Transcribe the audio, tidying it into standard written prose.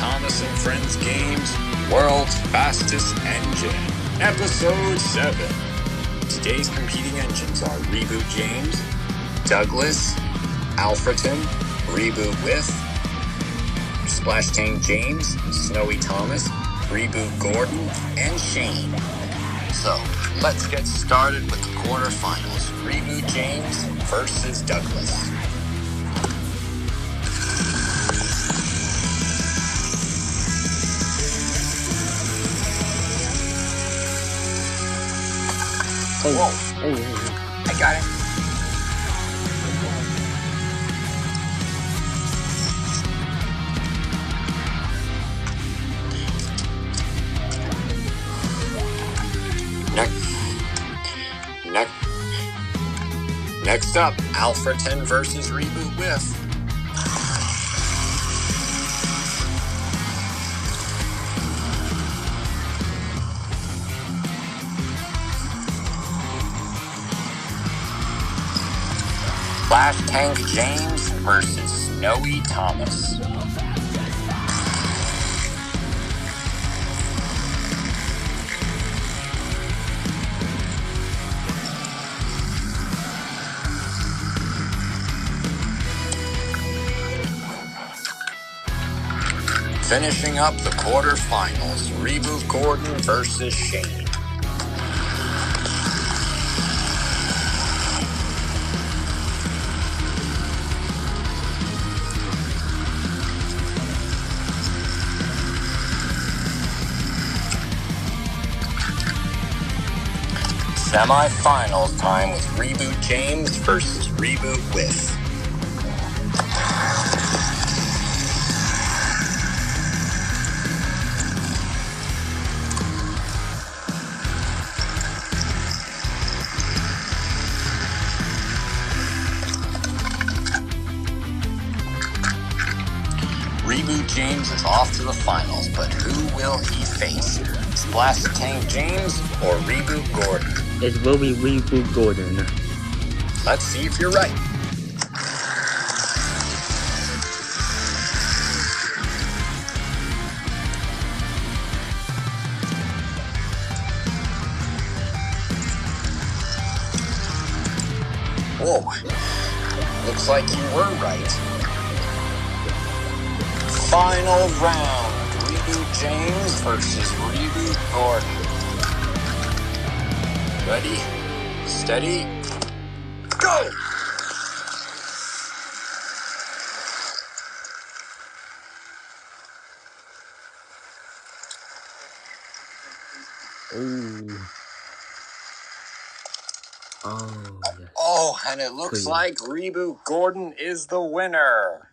Thomas and Friends Games World's Fastest Engine, Episode 7. Today's competing engines are Reboot James, Douglas, Alfreton, Reboot With, Splash Tank James, Snowy Thomas, Reboot Gordon, and Shane. So, let's get started with the quarterfinals. Reboot James versus Douglas. Oh, I got it. Next up, Alfreton versus Reboot With. Splash Tank James versus Snowy Thomas. Finishing up the quarterfinals, Reboot Gordon versus Shane. Semi-finals time with Reboot James versus Reboot With. Reboot James is off to the finals, but who will he face? Splash Tank James or Reboot Gordon? It will be Reboot Gordon. Let's see if you're right. Whoa, looks like you were right. Final round, Reboot James versus Reboot Gordon. Ready, steady, go! Oh, yes. Oh, and it looks like Reboot Gordon is the winner.